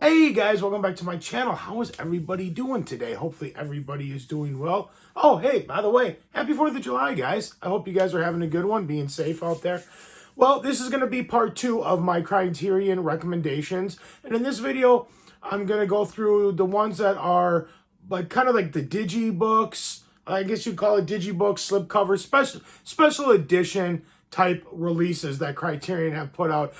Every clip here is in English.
Hey guys, welcome back to my channel. How is everybody doing today? Hopefully everybody is doing well. Oh, hey, by the way, happy 4th of July, guys. I hope you guys are having a good one, being safe out there. Well, this is going to be part 2 of my Criterion recommendations. And in this video, I'm going to go through the ones that are like kind of like the digi books. I guess you'd call it digibooks, slipcover, special edition type releases that Criterion have put out.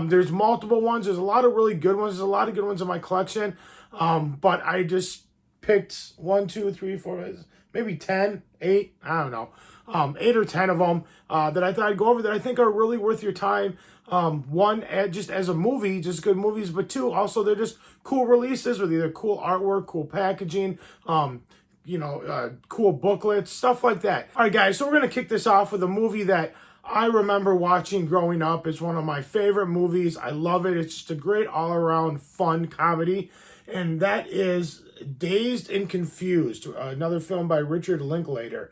There's multiple ones. There's a lot of really good ones. There's a lot of good ones in my collection. But I just picked 1, 2, 3, 4, maybe 10, 8, I don't know. 8 or 10 of them that I thought I'd go over that I think are really worth your time. One, just as a movie, just good movies, but two, also they're just cool releases with either cool artwork, cool packaging, cool booklets, stuff like that. All right, guys, so we're going to kick this off with a movie that I remember watching growing up. It's one of my favorite movies. I love it. It's just a great all-around fun comedy. And that is Dazed and Confused, another film by Richard Linklater.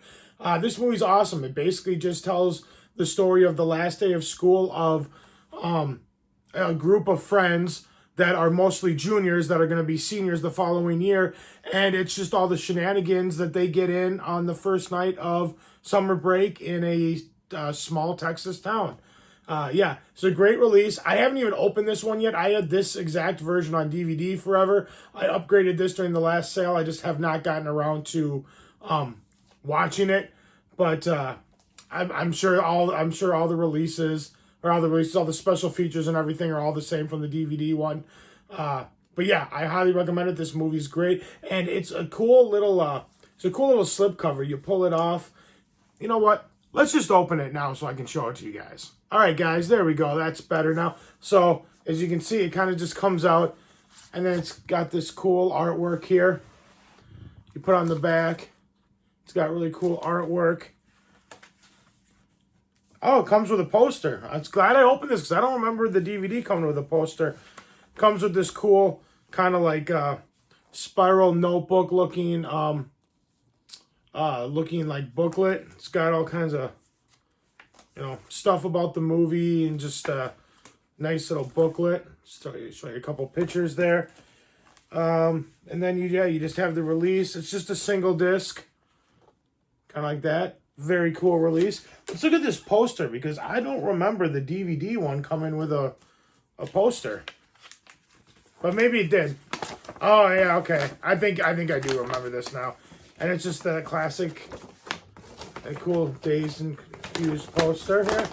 This movie's awesome. It basically just tells the story of the last day of school of a group of friends that are mostly juniors that are going to be seniors the following year. And it's just all the shenanigans that they get in on the first night of summer break in a small Texas town. Yeah, it's a great release. I haven't even opened this one yet. I had this exact version on DVD forever. I upgraded this during the last sale. I just have not gotten around to watching it. But I'm sure all the releases, all the special features and everything are all the same from the DVD one. But yeah, I highly recommend it. This movie's great, and it's a cool little slipcover. You pull it off. You know what? Let's just open it now so I can show it to you guys. All right, guys, there we go. That's better now. So as you can see, it kind of just comes out, and then it's got this cool artwork here. You put on the back. It's got really cool artwork. Oh, it comes with a poster. I'm glad I opened this because I don't remember the DVD coming with a poster. Comes with this cool kind of like spiral notebook looking like booklet. It's got all kinds of stuff about the movie and just a nice little booklet. Show you a couple pictures there. And then you just have the release. It's just a single disc, kind of like that. Very cool release. Let's look at this poster because I don't remember the DVD one coming with a poster, but maybe it did. Oh yeah, okay. I think I do remember this now. And it's just the classic, a cool Dazed and Confused poster here.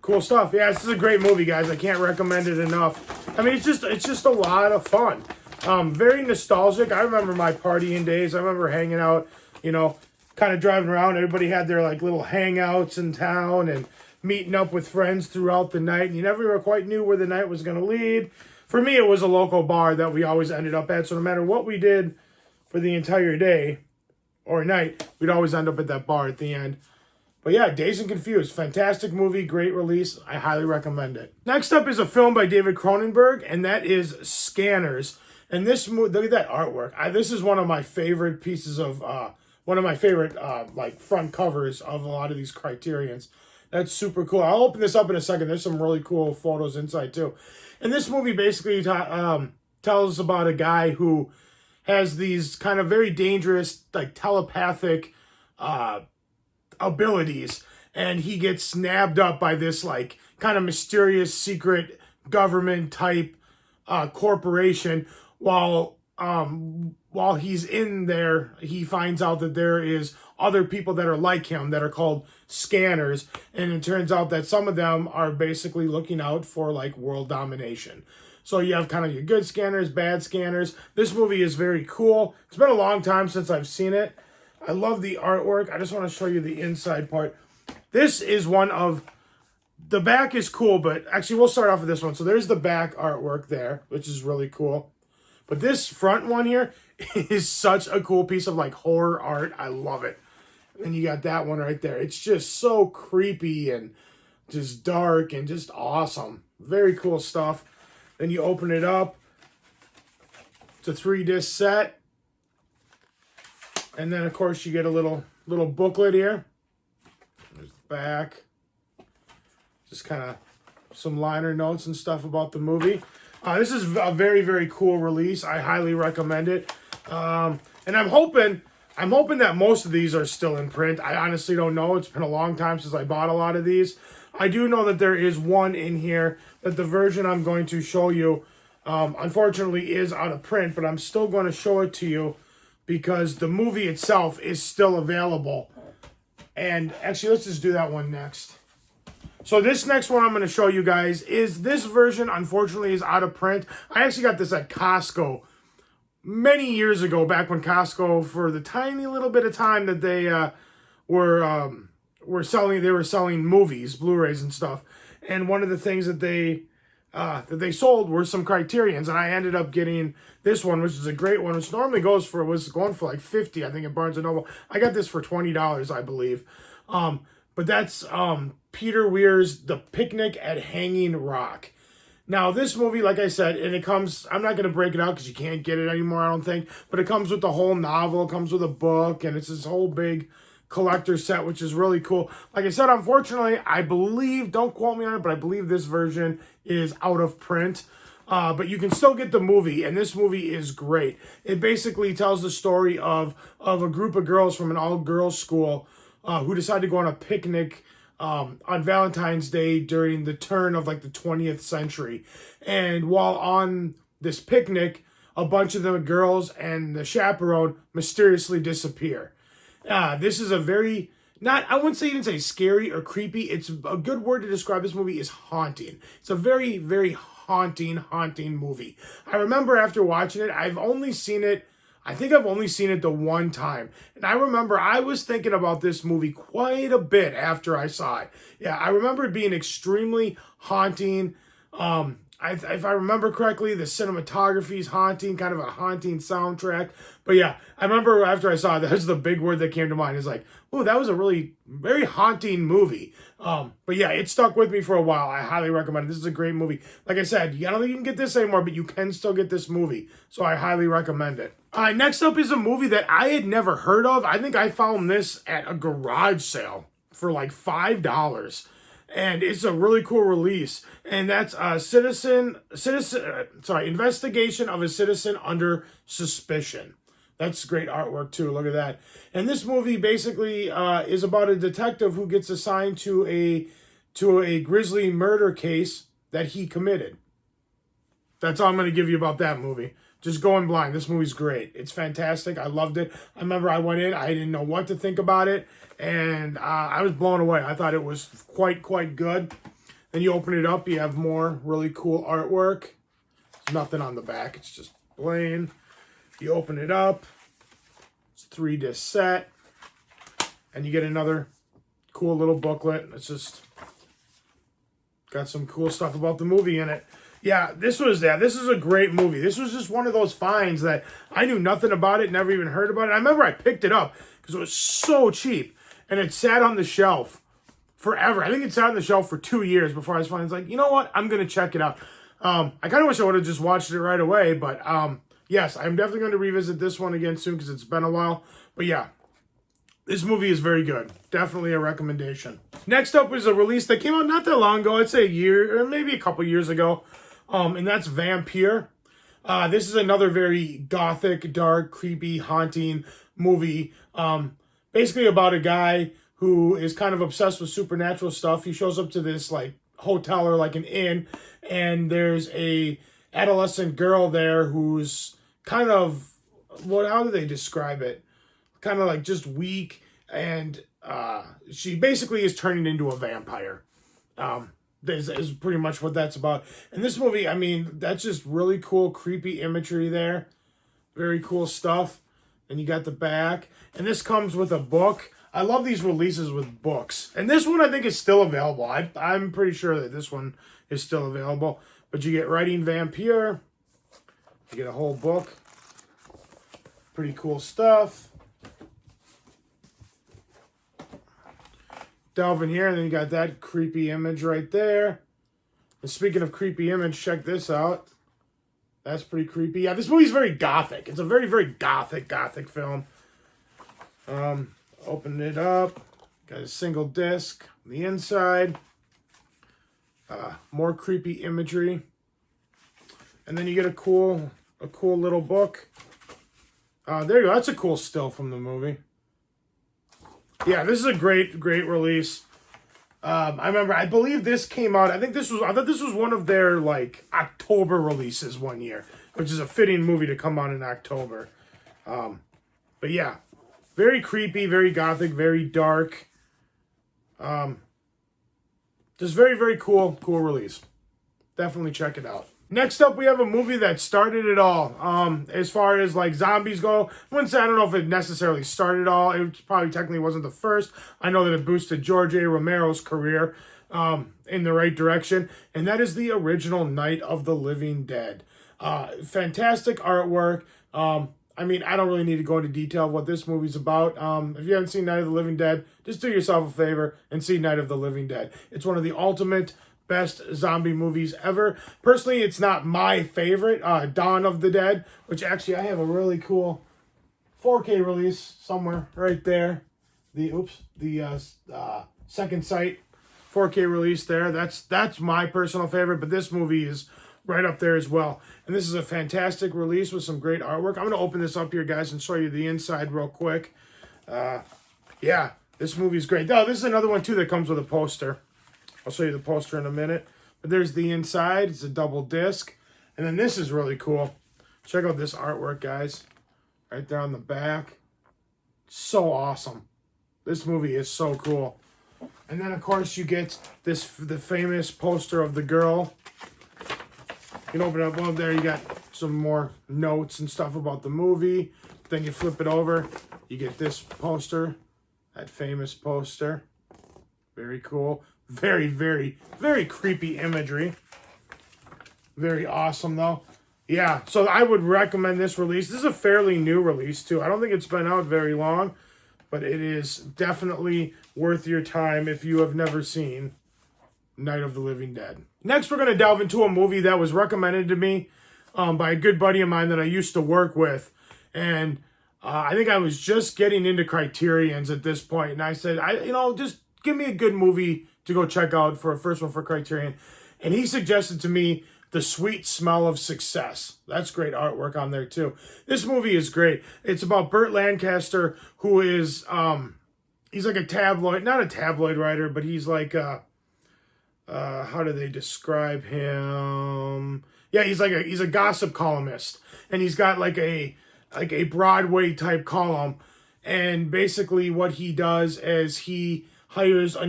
Cool stuff. Yeah, this is a great movie, guys. I can't recommend it enough. I mean, it's just a lot of fun. Very nostalgic. I remember my partying days. I remember hanging out, kind of driving around. Everybody had their like little hangouts in town and meeting up with friends throughout the night, and you never quite knew where the night was going to lead. For me, it was a local bar that we always ended up at, so no matter what we did for the entire day or night, we'd always end up at that bar at the end. But yeah, Dazed and Confused, fantastic movie, great release. I highly recommend it. Next up is a film by David Cronenberg, and that is Scanners. And this movie, look at that artwork. This is one of my favorite pieces of, like front covers of a lot of these Criterions. That's super cool. I'll open this up in a second. There's some really cool photos inside too. And this movie basically tells about a guy who has these kind of very dangerous, like telepathic abilities. And he gets snapped up by this like kind of mysterious secret government type corporation. While he's in there, he finds out that there is other people that are like him that are called scanners, and it turns out that some of them are basically looking out for like world domination. So you have kind of your good scanners, bad scanners. This movie is very cool. It's been a long time since I've seen it. I love the artwork. I just want to show you the inside part. This is one of the back is cool, but actually we'll start off with this one. So there's the back artwork there, which is really cool. But this front one here is such a cool piece of like horror art. I love it. And you got that one right there. It's just so creepy and just dark and just awesome. Very cool stuff. Then you open it up. It's a 3-disc set. And then, of course, you get a little little booklet here. There's the back. Just kind of some liner notes and stuff about the movie. This is a very, very cool release. I highly recommend it. And I'm hoping that most of these are still in print. I honestly don't know. It's been a long time since I bought a lot of these. I do know that there is one in here that the version I'm going to show you, unfortunately, is out of print, but I'm still going to show it to you because the movie itself is still available. And actually, let's just do that one next. So this next one I'm going to show you guys is this version, unfortunately, is out of print. I actually got this at Costco many years ago, back when Costco, for the tiny little bit of time that they were selling movies, Blu-rays and stuff. And one of the things that they sold were some Criterions, and I ended up getting this one, which is a great one, which normally was going for like $50, I think, at Barnes & Noble. I got this for $20, I believe. But that's Peter Weir's The Picnic at Hanging Rock. Now, this movie, like I said, and it comes, I'm not going to break it out because you can't get it anymore, I don't think, but it comes with the whole novel, it comes with a book, and it's this whole big collector set, which is really cool. Like I said, unfortunately, I believe, don't quote me on it, but I believe this version is out of print. But you can still get the movie, and this movie is great. It basically tells the story of a group of girls from an all-girls school who decided to go on a picnic on Valentine's Day during the turn of like the 20th century. And while on this picnic, a bunch of the girls and the chaperone mysteriously disappear. This is a very, I wouldn't say even say scary or creepy. It's a good word to describe this movie is haunting. It's a very, very haunting movie. I remember after watching it, I think I've only seen it the one time. And I remember I was thinking about this movie quite a bit after I saw it. Yeah, I remember it being extremely haunting. If I remember correctly, the cinematography is haunting, kind of a haunting soundtrack. But yeah, I remember after I saw it, that's the big word that came to mind. Is like, oh, that was a really very haunting movie. But yeah, it stuck with me for a while. I highly recommend it. This is a great movie. Like I said, I don't think you can get this anymore, but you can still get this movie. So I highly recommend it. Next up is a movie that I had never heard of. I think I found this at a garage sale for like $5. And it's a really cool release. And that's Investigation of a Citizen Under Suspicion. That's great artwork too. Look at that. And this movie basically is about a detective who gets assigned to a grisly murder case that he committed. That's all I'm going to give you about that movie. Just going blind. This movie's great. It's fantastic. I loved it. I remember I went in. I didn't know what to think about it. And I was blown away. I thought it was quite good. Then you open it up. You have more really cool artwork. There's nothing on the back. It's just plain. You open it up. It's a 3-disc set. And you get another cool little booklet. It's just got some cool stuff about the movie in it. Yeah, this is a great movie. This was just one of those finds that I knew nothing about it, never even heard about it. I remember I picked it up because it was so cheap, and it sat on the shelf forever. I think it sat on the shelf for 2 years before I was finally like, you know what? I'm going to check it out. I kind of wish I would have just watched it right away, but yes, I'm definitely going to revisit this one again soon because it's been a while. But yeah, this movie is very good. Definitely a recommendation. Next up is a release that came out not that long ago. I'd say a year or maybe a couple years ago. And that's Vampire. This is another very gothic, dark, creepy, haunting movie. Basically about a guy who is kind of obsessed with supernatural stuff. He shows up to this like hotel or like an inn, and there's a adolescent girl there who's kind of, how do they describe it? Kind of like just weak, and she basically is turning into a vampire. Is pretty much what that's about. And this movie, I mean, that's just really cool, creepy imagery there. Very cool stuff. And you got the back. And this comes with a book. I love these releases with books. And this one I think is still available. I'm pretty sure that this one is still available. But you get Writing Vampire. You get a whole book. Pretty cool stuff. Delve in here, and then you got that creepy image right there. And speaking of creepy image, check this out. That's pretty creepy. Yeah, this movie's very gothic. It's a very, very gothic film. Open it up. Got a single disc on the inside. More creepy imagery. And then you get a cool little book. There you go. That's a cool still from the movie. Yeah, this is a great release. I believe this came out. I thought this was one of their like October releases one year, which is a fitting movie to come out in October. But yeah, very creepy, very gothic, very dark. Just very cool release. Definitely check it out. Next up, we have a movie that started it all. As far as like zombies go, I don't know if it necessarily started it all. It probably technically wasn't the first. I know that it boosted George A. Romero's career in the right direction, and that is the original Night of the Living Dead. Fantastic artwork. I mean, I don't really need to go into detail of what this movie's about. If you haven't seen Night of the Living Dead, just do yourself a favor and see Night of the Living Dead. It's one of the ultimate best zombie movies ever. Personally, it's not my favorite. Dawn of the Dead, which actually I have a really cool 4K release somewhere right there. The Second Sight 4K release there. That's my personal favorite, but this movie is right up there as well. And this is a fantastic release with some great artwork. I'm going to open this up here, guys, and show you the inside real quick. Yeah, this movie is great. Oh, this is another one, too, that comes with a poster. I'll show you the poster in a minute. But there's the inside. It's a double disc. And then this is really cool. Check out this artwork, guys. Right there on the back. So awesome. This movie is so cool. And then, of course, you get the famous poster of the girl. You can open it up. Well, there you got some more notes and stuff about the movie. Then you flip it over. You get this poster. That famous poster. Very cool. Very creepy imagery. Very awesome, though. Yeah, so I would recommend this release. This is a fairly new release, too. I don't think it's been out very long, but it is definitely worth your time if you have never seen Night of the Living Dead. Next, we're going to delve into a movie that was recommended to me by a good buddy of mine that I used to work with. And I think I was just getting into Criterions at this point. And I said, just give me a good movie to go check out for a first one for Criterion. And he suggested to me The Sweet Smell of Success. That's great artwork on there too. This movie is great. It's about Burt Lancaster, who is, he's like a tabloid, not a tabloid writer, but he's like, how do they describe him? Yeah, he's a gossip columnist. And he's got like a Broadway type column. And basically what he does is he hires a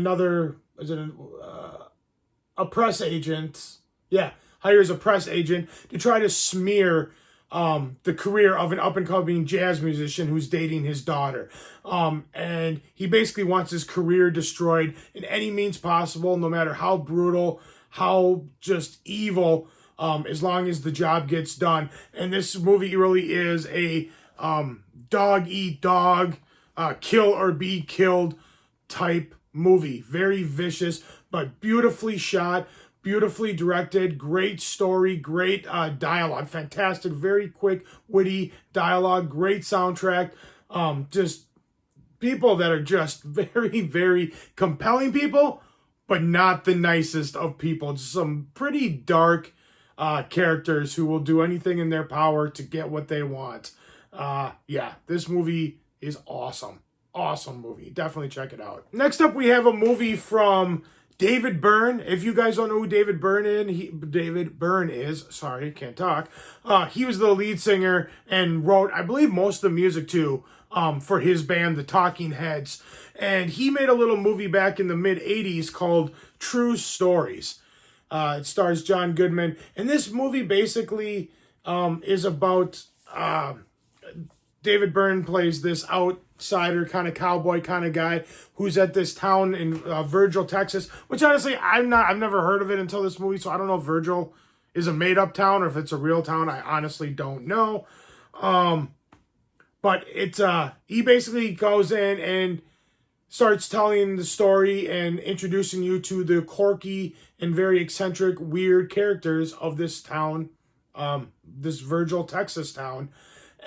press agent. Yeah, hires a press agent to try to smear the career of an up-and-coming jazz musician who's dating his daughter. And he basically wants his career destroyed in any means possible, no matter how brutal, how just evil, as long as the job gets done. And this movie really is a dog-eat-dog, kill or be killed type movie. Very vicious, but beautifully shot, beautifully directed, great story, great dialogue, fantastic, very quick, witty dialogue, great soundtrack, just people that are just very compelling people, but not the nicest of people. Just some pretty dark characters who will do anything in their power to get what they want. Yeah, this movie is awesome. Awesome movie. Definitely check it out. Next up, we have a movie from David Byrne. If you guys don't know who David Byrne is, sorry, can't talk. He was the lead singer and wrote, I believe, most of the music too, for his band, the Talking Heads. And he made a little movie back in the mid-'80s called True Stories. It stars John Goodman. And this movie basically is about David Byrne plays this outsider kind of cowboy kind of guy who's at this town in Virgil, Texas, which honestly I've never heard of it until this movie, so I don't know if Virgil is a made-up town or if it's a real town. I honestly don't know. But it's he basically goes in and starts telling the story and introducing you to the quirky and very eccentric, weird characters of this town, this Virgil, Texas town.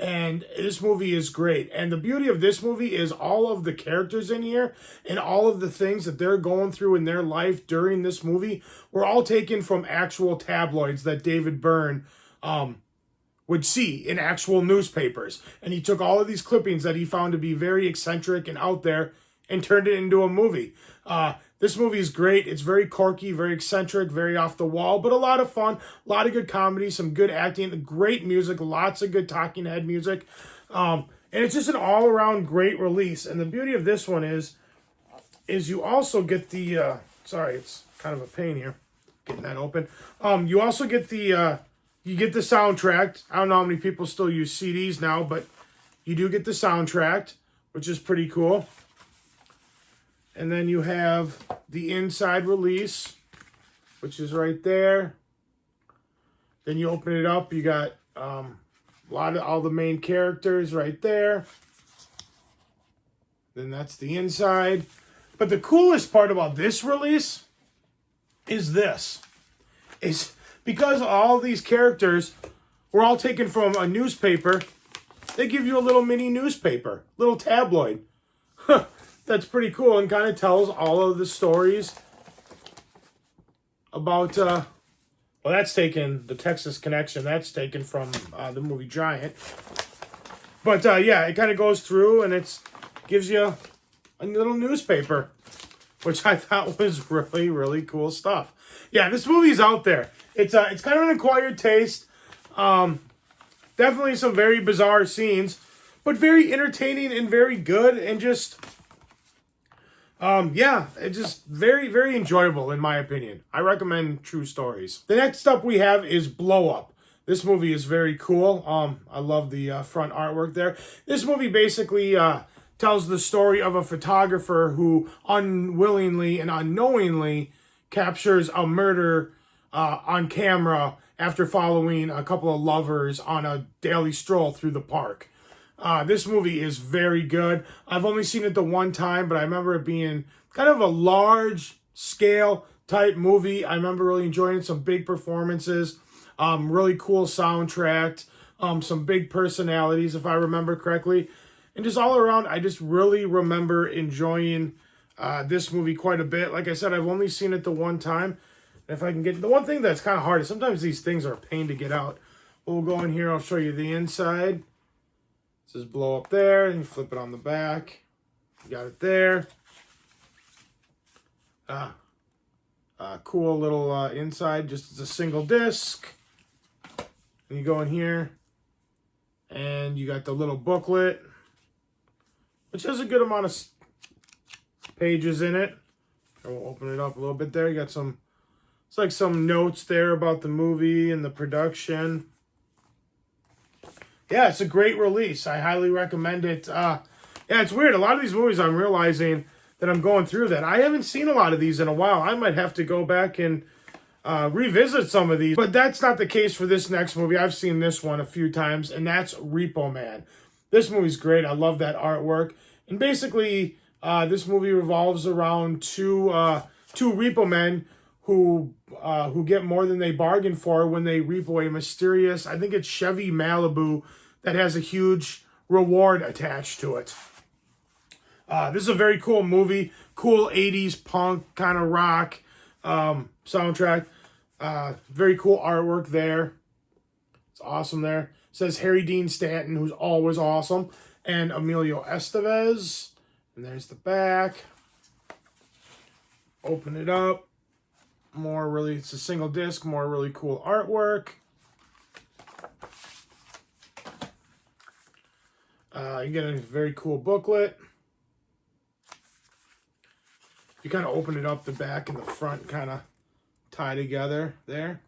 And this movie is great. And the beauty of this movie is all of the characters in here and all of the things that they're going through in their life during this movie were all taken from actual tabloids that David Byrne would see in actual newspapers. And he took all of these clippings that he found to be very eccentric and out there and turned it into a movie. This movie is great. It's very quirky, very eccentric, very off the wall, but a lot of fun, a lot of good comedy, some good acting, great music, lots of good talking head music. And it's just an all-around great release. And the beauty of this one is you also get the, sorry, it's kind of a pain here, getting that open. You also get the, you get the soundtrack. I don't know how many people still use CDs now, but you do get the soundtrack, which is pretty cool. And then you have the inside release, which is right there. Then you open it up. You got a lot of all the main characters right there. Then that's the inside. But the coolest part about this release is this. Is because all these characters were all taken from a newspaper, they give you a little mini newspaper, little tabloid. That's pretty cool and kind of tells all of the stories about, well, that's taken, the Texas Connection, that's taken from the movie Giant. But, yeah, it kind of goes through and it gives you a little newspaper, which I thought was really, really cool stuff. Yeah, this movie's out there. It's kind of an acquired taste. Definitely some very bizarre scenes, but very entertaining and very good and just... yeah, it's just very, very enjoyable in my opinion. I recommend True Stories. The next up we have is Blow Up. This movie is very cool. I love the front artwork there. This movie basically tells the story of a photographer who unwillingly and unknowingly captures a murder on camera after following a couple of lovers on a daily stroll through the park. This movie is very good. I've only seen it the one time, but I remember it being kind of a large scale type movie. I remember really enjoying it. Some big performances, really cool soundtrack, some big personalities, if I remember correctly. And just all around, I just really remember enjoying this movie quite a bit. Like I said, I've only seen it the one time. If I can get... The one thing that's kind of hard is sometimes these things are a pain to get out. We'll go in here. I'll show you the inside. Says Blow Up there, and you flip it on the back. You got it there. Cool little inside, just as a single disc. And you go in here, and you got the little booklet, which has a good amount of pages in it. We'll open it up a little bit there. You got some, it's like some notes there about the movie and the production. Yeah, it's a great release. I highly recommend it. Yeah, it's weird. A lot of these movies I'm realizing that I'm going through that I haven't seen a lot of these in a while. I might have to go back and revisit some of these. But that's not the case for this next movie. I've seen this one a few times, and that's Repo Man. This movie's great. I love that artwork. And basically, this movie revolves around two repo men who get more than they bargain for when they repo a mysterious, I think it's Chevy Malibu, that has a huge reward attached to it. This is a very cool movie. Cool 80s punk kind of rock soundtrack. Very cool artwork there. It's awesome there. It says Harry Dean Stanton, who's always awesome, and Emilio Estevez. And there's the back. Open it up. More really, it's a single disc, more really cool artwork. You get a very cool booklet. You kind of open it up, the back and the front kind of tie together there.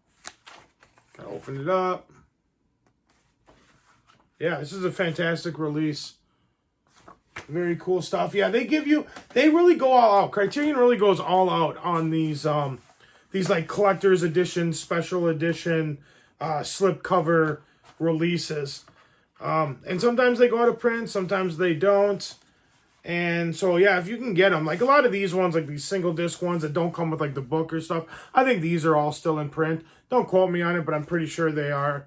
Kind of open it up. Yeah, this is a fantastic release. Very cool stuff. Yeah, they really go all out. Criterion really goes all out on these like collector's edition, special edition, slipcover releases. And sometimes they go out of print, sometimes they don't. And so, yeah, if you can get them, like a lot of these ones, like these single disc ones that don't come with like the book or stuff, I think these are all still in print. Don't quote me on it, but I'm pretty sure they are.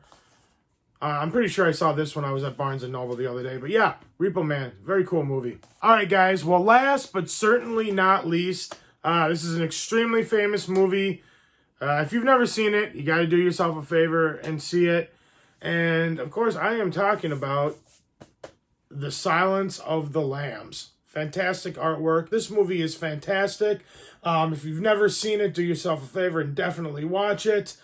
I'm pretty sure I saw this when I was at Barnes & Noble the other day. But yeah, Repo Man, very cool movie. All right, guys. Well, last but certainly not least, this is an extremely famous movie. If you've never seen it, you got to do yourself a favor and see it. And, of course, I am talking about The Silence of the Lambs. Fantastic artwork. This movie is fantastic. If you've never seen it, do yourself a favor and definitely watch it.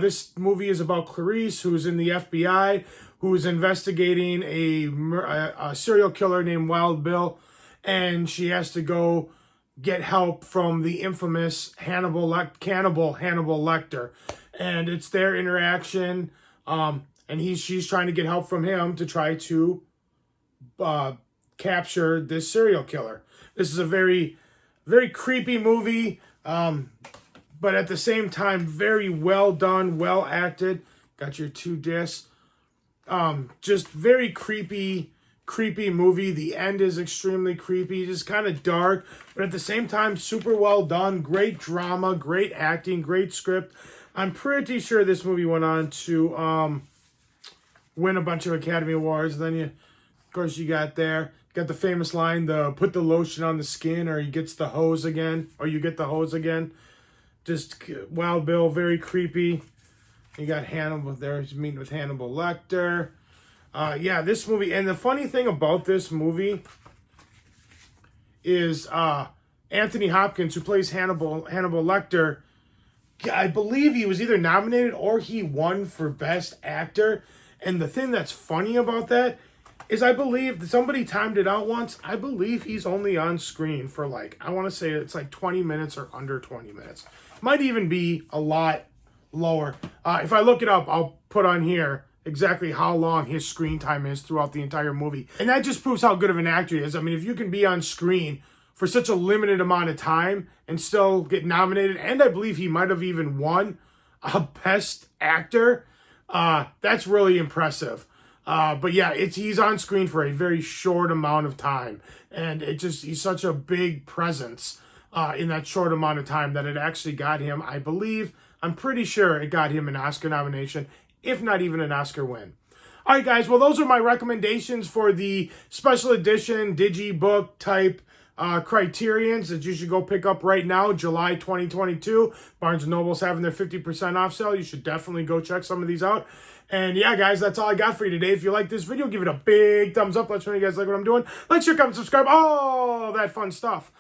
This movie is about Clarice, who's in the FBI, who is investigating a serial killer named Wild Bill, and she has to go get help from the infamous cannibal Hannibal Lecter. And it's their interaction, and she's trying to get help from him to try to capture this serial killer. This is a very, very creepy movie, but at the same time, very well done, well acted. Got your 2 discs. Just very creepy movie. The end is extremely creepy, just kind of dark, but at the same time, super well done. Great drama, great acting, great script. I'm pretty sure this movie went on to win a bunch of Academy Awards. Then of course, you got the famous line, put the lotion on the skin or he gets the hose again, or you get the hose again. Just Wild Bill, very creepy. You got Hannibal there, he's meeting with Hannibal Lecter. Yeah, this movie, and the funny thing about this movie is Anthony Hopkins, who plays Hannibal Lecter, I believe he was either nominated or he won for Best Actor. And the thing that's funny about that is I believe somebody timed it out once. I believe he's only on screen for I want to say it's 20 minutes or under 20 minutes. Might even be a lot lower. If I look it up, I'll put on here exactly how long his screen time is throughout the entire movie. And that just proves how good of an actor he is. I mean, if you can be on screen for such a limited amount of time and still get nominated, and I believe he might have even won a Best Actor, that's really impressive. But yeah, he's on screen for a very short amount of time. And he's such a big presence in that short amount of time that it actually got him, I'm pretty sure it got him an Oscar nomination, if not even an Oscar win. All right, guys, well, those are my recommendations for the special edition digibook type Criterions that you should go pick up right now, July 2022. Barnes & Noble's having their 50% off sale. You should definitely go check some of these out. And yeah, guys, that's all I got for you today. If you like this video, give it a big thumbs up. Let me know you guys like what I'm doing. Like, share, comment, subscribe, all that fun stuff.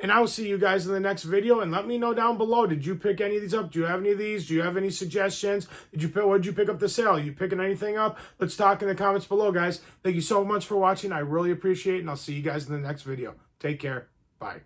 And I will see you guys in the next video. And let me know down below, did you pick any of these up? Do you have any of these? Do you have any suggestions? What did you pick up the sale? Are you picking anything up? Let's talk in the comments below, guys. Thank you so much for watching. I really appreciate it. And I'll see you guys in the next video. Take care. Bye.